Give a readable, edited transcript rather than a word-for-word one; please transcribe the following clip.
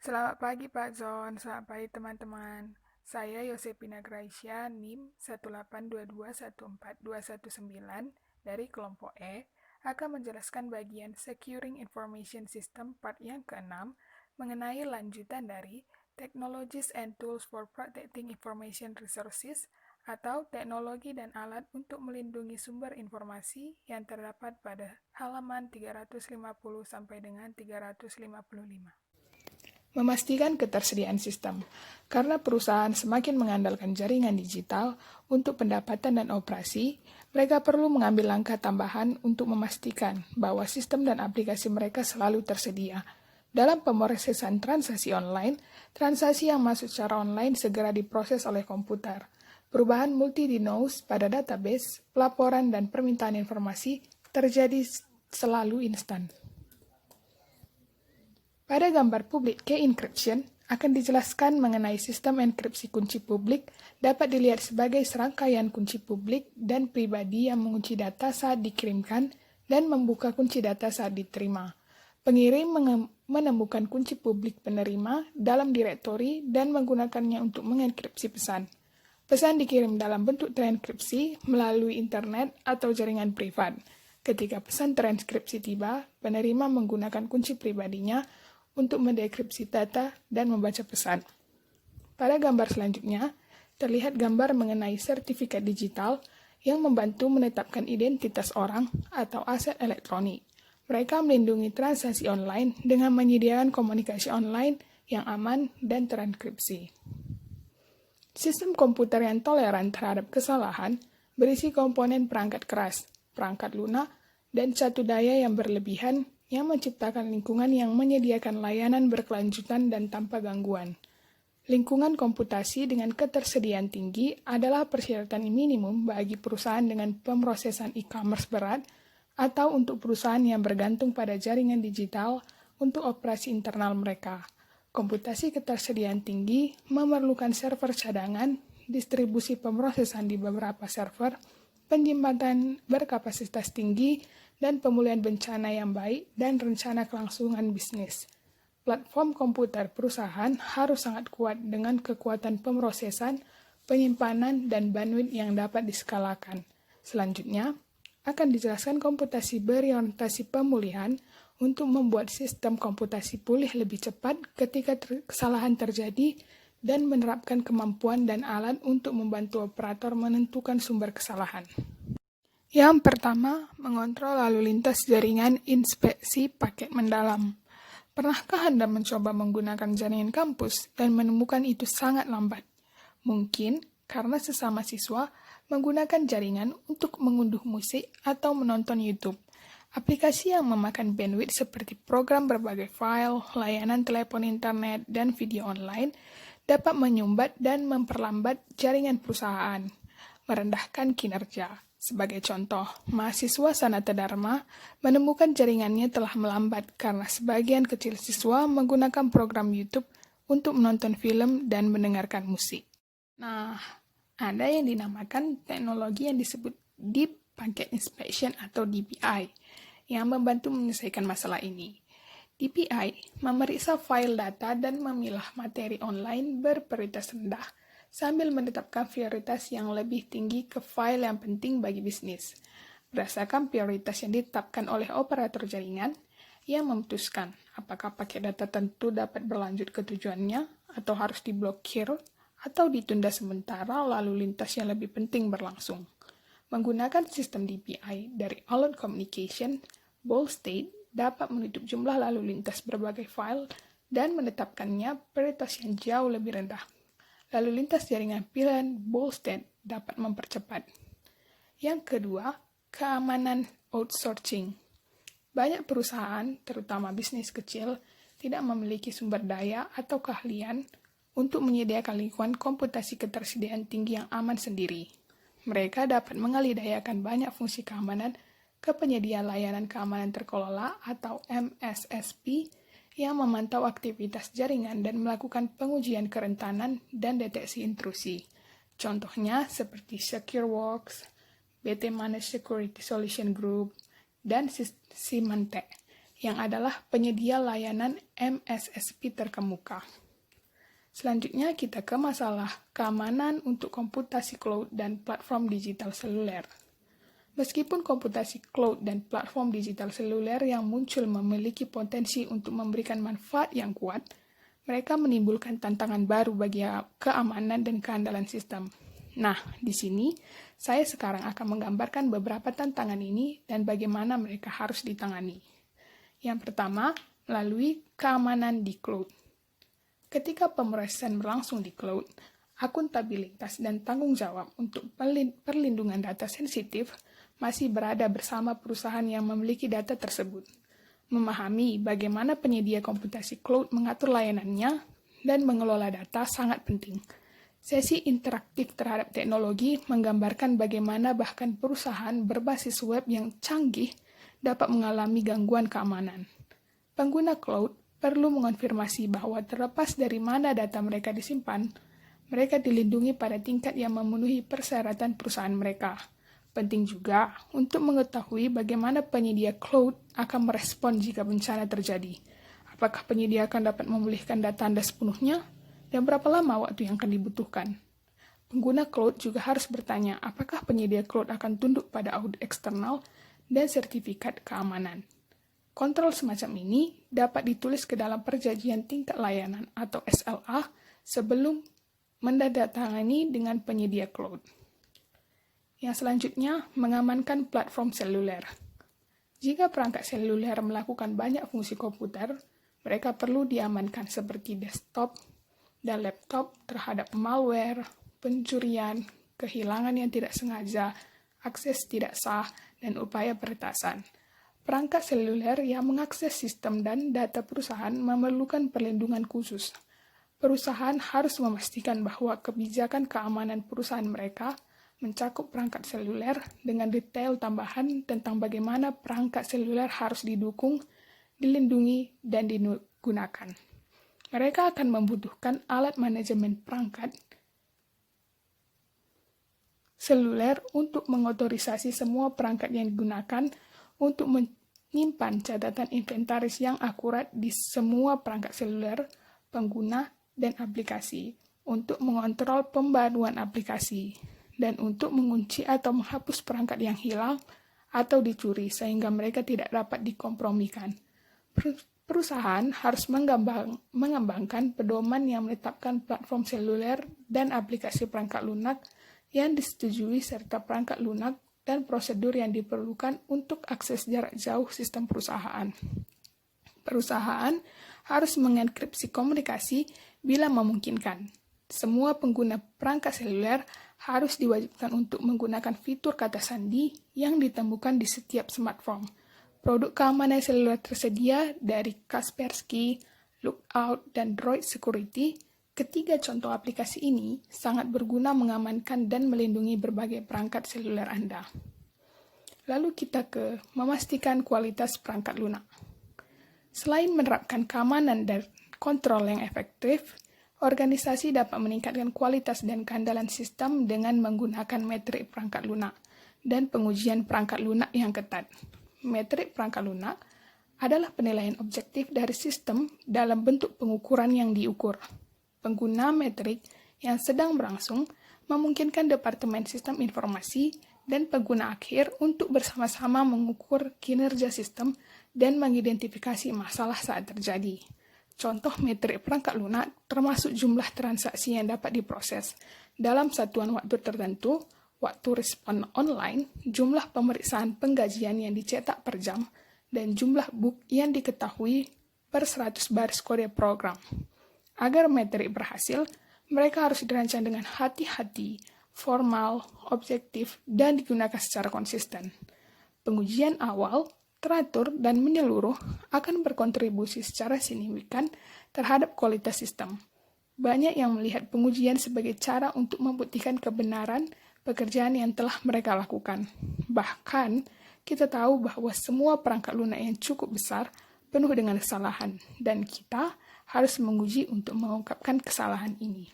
Selamat pagi Pak Zon, selamat pagi teman-teman. Saya Yosepina Gracia, NIM 182214219 dari kelompok E akan menjelaskan bagian Securing Information System part yang ke-6 mengenai lanjutan dari Technologies and Tools for Protecting Information Resources atau teknologi dan alat untuk melindungi sumber informasi yang terdapat pada halaman 350 sampai dengan 355. Memastikan ketersediaan sistem. Karena perusahaan semakin mengandalkan jaringan digital untuk pendapatan dan operasi, mereka perlu mengambil langkah tambahan untuk memastikan bahwa sistem dan aplikasi mereka selalu tersedia. Dalam pemrosesan transaksi online, transaksi yang masuk secara online segera diproses oleh komputer. Perubahan multi-dinos pada database, pelaporan, dan permintaan informasi terjadi selalu instan. Pada gambar public key encryption, akan dijelaskan mengenai sistem enkripsi kunci publik dapat dilihat sebagai serangkaian kunci publik dan pribadi yang mengunci data saat dikirimkan dan membuka kunci data saat diterima. Pengirim menemukan kunci publik penerima dalam direktori dan menggunakannya untuk mengenkripsi pesan. Pesan dikirim dalam bentuk terenkripsi melalui internet atau jaringan privat. Ketika pesan terenkripsi tiba, penerima menggunakan kunci pribadinya untuk mendekripsi data dan membaca pesan. Pada gambar selanjutnya, terlihat gambar mengenai sertifikat digital yang membantu menetapkan identitas orang atau aset elektronik. Mereka melindungi transaksi online dengan menyediakan komunikasi online yang aman dan terenkripsi. Sistem komputer yang toleran terhadap kesalahan berisi komponen perangkat keras, perangkat lunak, dan satu daya yang berlebihan yang menciptakan lingkungan yang menyediakan layanan berkelanjutan dan tanpa gangguan. Lingkungan komputasi dengan ketersediaan tinggi adalah persyaratan minimum bagi perusahaan dengan pemrosesan e-commerce berat atau untuk perusahaan yang bergantung pada jaringan digital untuk operasi internal mereka. Komputasi ketersediaan tinggi memerlukan server cadangan, distribusi pemrosesan di beberapa server, penyimpanan berkapasitas tinggi, dan pemulihan bencana yang baik dan rencana kelangsungan bisnis. Platform komputer perusahaan harus sangat kuat dengan kekuatan pemrosesan, penyimpanan, dan bandwidth yang dapat diskalakan. Selanjutnya, akan dijelaskan komputasi berorientasi pemulihan untuk membuat sistem komputasi pulih lebih cepat ketika kesalahan terjadi dan menerapkan kemampuan dan alat untuk membantu operator menentukan sumber kesalahan. Yang pertama, mengontrol lalu lintas jaringan inspeksi paket mendalam. Pernahkah Anda mencoba menggunakan jaringan kampus dan menemukan itu sangat lambat? Mungkin karena sesama siswa menggunakan jaringan untuk mengunduh musik atau menonton YouTube. Aplikasi yang memakan bandwidth seperti program berbagai file, layanan telepon internet, dan video online dapat menyumbat dan memperlambat jaringan perusahaan, merendahkan kinerja. Sebagai contoh, mahasiswa Sanata Dharma menemukan jaringannya telah melambat karena sebagian kecil siswa menggunakan program YouTube untuk menonton film dan mendengarkan musik. Nah, ada yang dinamakan teknologi yang disebut Deep Packet Inspection atau DPI, yang membantu menyelesaikan masalah ini. DPI memeriksa file data dan memilah materi online berprioritas rendah, sambil menetapkan prioritas yang lebih tinggi ke file yang penting bagi bisnis. Berdasarkan prioritas yang ditetapkan oleh operator jaringan, ia memutuskan apakah paket data tertentu dapat berlanjut ke tujuannya atau harus diblokir atau ditunda sementara lalu lintas yang lebih penting berlangsung. Menggunakan sistem DPI dari Alert Communication, Bold State dapat menutup jumlah lalu lintas berbagai file dan menetapkannya prioritas yang jauh lebih rendah. Lalu lintas jaringan pilihan Bold State dapat mempercepat. Yang kedua, keamanan outsourcing. Banyak perusahaan, terutama bisnis kecil, tidak memiliki sumber daya atau keahlian untuk menyediakan lingkungan komputasi ketersediaan tinggi yang aman sendiri. Mereka dapat mengalihdayakan banyak fungsi keamanan ke penyedia layanan keamanan terkelola atau MSSP yang memantau aktivitas jaringan dan melakukan pengujian kerentanan dan deteksi intrusi. Contohnya seperti SecureWorks, BT Managed Security Solution Group, dan Symantec. yang adalah penyedia layanan MSSP terkemuka. Selanjutnya kita ke masalah keamanan untuk komputasi cloud dan platform digital seluler. Meskipun komputasi cloud dan platform digital seluler yang muncul memiliki potensi untuk memberikan manfaat yang kuat, mereka menimbulkan tantangan baru bagi keamanan dan keandalan sistem. Nah, di sini saya sekarang akan menggambarkan beberapa tantangan ini dan bagaimana mereka harus ditangani. Yang pertama, melalui keamanan di cloud. Ketika pemrosesan berlangsung di cloud, akuntabilitas dan tanggung jawab untuk perlindungan data sensitif masih berada bersama perusahaan yang memiliki data tersebut. Memahami bagaimana penyedia komputasi cloud mengatur layanannya dan mengelola data sangat penting. Sesi interaktif terhadap teknologi menggambarkan bagaimana bahkan perusahaan berbasis web yang canggih dapat mengalami gangguan keamanan. Pengguna cloud perlu mengonfirmasi bahwa terlepas dari mana data mereka disimpan, mereka dilindungi pada tingkat yang memenuhi persyaratan perusahaan mereka. Penting juga untuk mengetahui bagaimana penyedia cloud akan merespon jika bencana terjadi. Apakah penyedia akan dapat memulihkan data Anda sepenuhnya? Dan berapa lama waktu yang akan dibutuhkan? Pengguna cloud juga harus bertanya apakah penyedia cloud akan tunduk pada audit eksternal dan sertifikat keamanan. Kontrol semacam ini dapat ditulis ke dalam perjanjian tingkat layanan atau SLA sebelum menandatangani dengan penyedia cloud. Yang selanjutnya, mengamankan platform seluler. Jika perangkat seluler melakukan banyak fungsi komputer, mereka perlu diamankan seperti desktop dan laptop terhadap malware, pencurian, kehilangan yang tidak sengaja, akses tidak sah, dan upaya peretasan. Perangkat seluler yang mengakses sistem dan data perusahaan memerlukan perlindungan khusus. Perusahaan harus memastikan bahwa kebijakan keamanan perusahaan mereka mencakup perangkat seluler dengan detail tambahan tentang bagaimana perangkat seluler harus didukung, dilindungi, dan digunakan. Mereka akan membutuhkan alat manajemen perangkat seluler untuk mengotorisasi semua perangkat yang digunakan untuk menyimpan catatan inventaris yang akurat di semua perangkat seluler, pengguna, dan aplikasi untuk mengontrol pembaruan aplikasi dan untuk mengunci atau menghapus perangkat yang hilang atau dicuri sehingga mereka tidak dapat dikompromikan. Perusahaan harus mengembangkan pedoman yang menetapkan platform seluler dan aplikasi perangkat lunak yang disetujui serta perangkat lunak dan prosedur yang diperlukan untuk akses jarak jauh sistem perusahaan. Perusahaan harus mengenkripsi komunikasi bila memungkinkan. Semua pengguna perangkat seluler harus diwajibkan untuk menggunakan fitur kata sandi yang ditemukan di setiap smartphone. Produk keamanan seluler tersedia dari Kaspersky, Lookout, dan Droid Security. Ketiga contoh aplikasi ini sangat berguna mengamankan dan melindungi berbagai perangkat seluler Anda. Lalu kita ke memastikan kualitas perangkat lunak. Selain menerapkan keamanan dan kontrol yang efektif, organisasi dapat meningkatkan kualitas dan keandalan sistem dengan menggunakan metrik perangkat lunak dan pengujian perangkat lunak yang ketat. Metrik perangkat lunak adalah penilaian objektif dari sistem dalam bentuk pengukuran yang diukur. Pengguna metrik yang sedang berlangsung memungkinkan Departemen Sistem Informasi dan pengguna akhir untuk bersama-sama mengukur kinerja sistem dan mengidentifikasi masalah saat terjadi. Contoh metrik perangkat lunak termasuk jumlah transaksi yang dapat diproses dalam satuan waktu tertentu, waktu respon online, jumlah pemeriksaan penggajian yang dicetak per jam, dan jumlah bug yang diketahui per 100 baris kode program. Agar metrik berhasil, mereka harus dirancang dengan hati-hati, formal, objektif, dan digunakan secara konsisten. Pengujian awal, teratur, dan menyeluruh akan berkontribusi secara signifikan terhadap kualitas sistem. Banyak yang melihat pengujian sebagai cara untuk membuktikan kebenaran pekerjaan yang telah mereka lakukan. Bahkan, kita tahu bahwa semua perangkat lunak yang cukup besar penuh dengan kesalahan, dan kita harus menguji untuk mengungkapkan kesalahan ini.